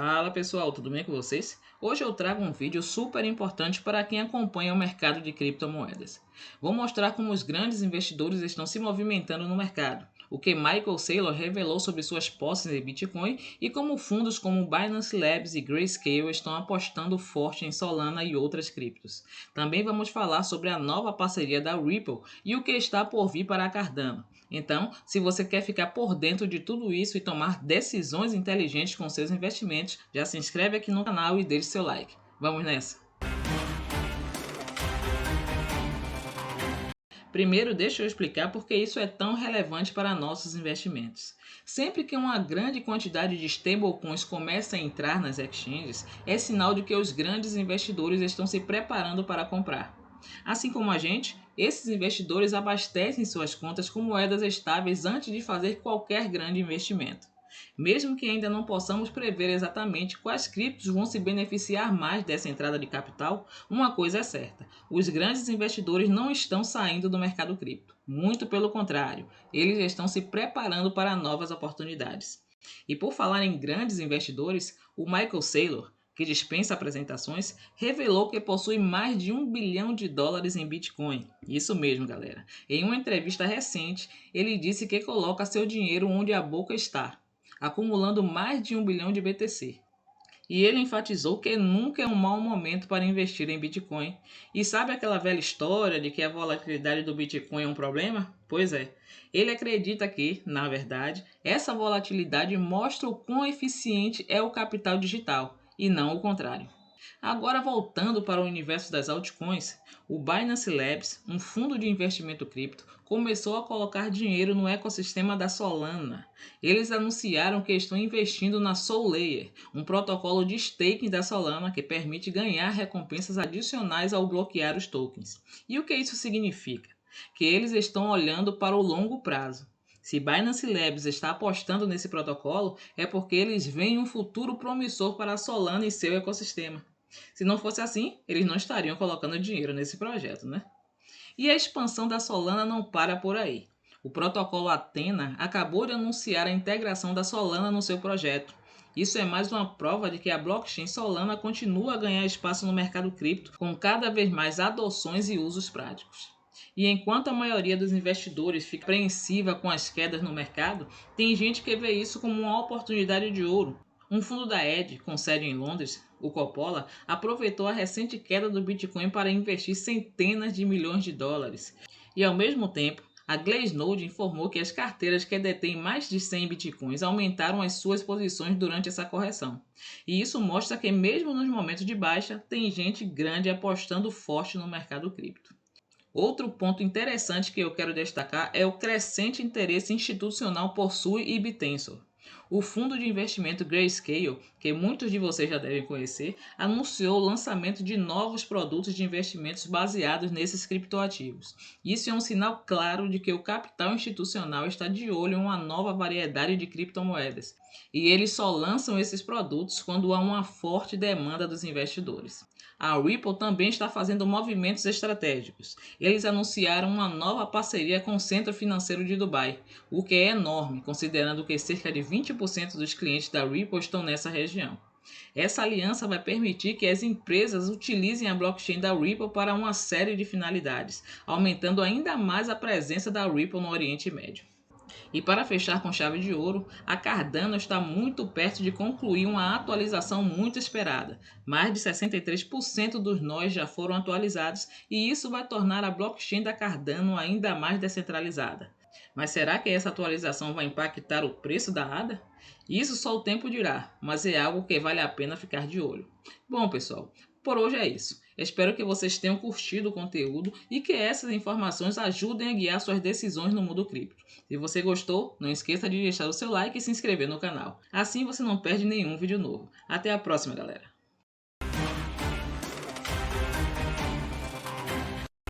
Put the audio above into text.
Fala pessoal, tudo bem com vocês? Hoje eu trago um vídeo super importante para quem acompanha o mercado de criptomoedas. Vou mostrar como os grandes investidores estão se movimentando no mercado, o que Michael Saylor revelou sobre suas posses em Bitcoin e como fundos como Binance Labs e Grayscale estão apostando forte em Solana e outras criptos. Também vamos falar sobre a nova parceria da Ripple e o que está por vir para a Cardano. Então, se você quer ficar por dentro de tudo isso e tomar decisões inteligentes com seus investimentos, já se inscreve aqui no canal e deixe seu like. Vamos nessa! Primeiro, deixa eu explicar por que isso é tão relevante para nossos investimentos. Sempre que uma grande quantidade de stablecoins começa a entrar nas exchanges, é sinal de que os grandes investidores estão se preparando para comprar. Assim como a gente, esses investidores abastecem suas contas com moedas estáveis antes de fazer qualquer grande investimento. Mesmo que ainda não possamos prever exatamente quais criptos vão se beneficiar mais dessa entrada de capital, uma coisa é certa: os grandes investidores não estão saindo do mercado cripto. Muito pelo contrário, eles estão se preparando para novas oportunidades. E por falar em grandes investidores, o Michael Saylor, que dispensa apresentações, revelou que possui mais de US$ 1 bilhão em Bitcoin. Isso mesmo, galera. Em uma entrevista recente, ele disse que coloca seu dinheiro onde a boca está, acumulando mais de 1 bilhão de BTC. E ele enfatizou que nunca é um mau momento para investir em Bitcoin. E sabe aquela velha história de que a volatilidade do Bitcoin é um problema? Pois é. Ele acredita que, na verdade, essa volatilidade mostra o quão eficiente é o capital digital, e não o contrário. Agora voltando para o universo das altcoins, o Binance Labs, um fundo de investimento cripto, começou a colocar dinheiro no ecossistema da Solana. Eles anunciaram que estão investindo na SolLayer, um protocolo de staking da Solana que permite ganhar recompensas adicionais ao bloquear os tokens. E o que isso significa? Que eles estão olhando para o longo prazo. Se Binance Labs está apostando nesse protocolo, é porque eles veem um futuro promissor para a Solana e seu ecossistema. Se não fosse assim, eles não estariam colocando dinheiro nesse projeto, né? E a expansão da Solana não para por aí. O protocolo Athena acabou de anunciar a integração da Solana no seu projeto. Isso é mais uma prova de que a blockchain Solana continua a ganhar espaço no mercado cripto, com cada vez mais adoções e usos práticos. E enquanto a maioria dos investidores fica apreensiva com as quedas no mercado, tem gente que vê isso como uma oportunidade de ouro. Um fundo da Ed, com sede em Londres, o Coppola, aproveitou a recente queda do Bitcoin para investir centenas de milhões de dólares. E ao mesmo tempo, a Glassnode informou que as carteiras que detêm mais de 100 bitcoins aumentaram as suas posições durante essa correção. E isso mostra que mesmo nos momentos de baixa, tem gente grande apostando forte no mercado cripto. Outro ponto interessante que eu quero destacar é o crescente interesse institucional por Sui e Bitensor. O fundo de investimento Grayscale, que muitos de vocês já devem conhecer, anunciou o lançamento de novos produtos de investimentos baseados nesses criptoativos. Isso é um sinal claro de que o capital institucional está de olho em uma nova variedade de criptomoedas, e eles só lançam esses produtos quando há uma forte demanda dos investidores. A Ripple também está fazendo movimentos estratégicos. Eles anunciaram uma nova parceria com o Centro Financeiro de Dubai, o que é enorme, considerando que cerca de 20% dos clientes da Ripple estão nessa região. Essa aliança vai permitir que as empresas utilizem a blockchain da Ripple para uma série de finalidades, aumentando ainda mais a presença da Ripple no Oriente Médio. E para fechar com chave de ouro, a Cardano está muito perto de concluir uma atualização muito esperada. Mais de 63% dos nós já foram atualizados e isso vai tornar a blockchain da Cardano ainda mais descentralizada. Mas será que essa atualização vai impactar o preço da ADA? Isso só o tempo dirá, mas é algo que vale a pena ficar de olho. Bom, pessoal, por hoje é isso. Espero que vocês tenham curtido o conteúdo e que essas informações ajudem a guiar suas decisões no mundo cripto. Se você gostou, não esqueça de deixar o seu like e se inscrever no canal. Assim você não perde nenhum vídeo novo. Até a próxima, galera!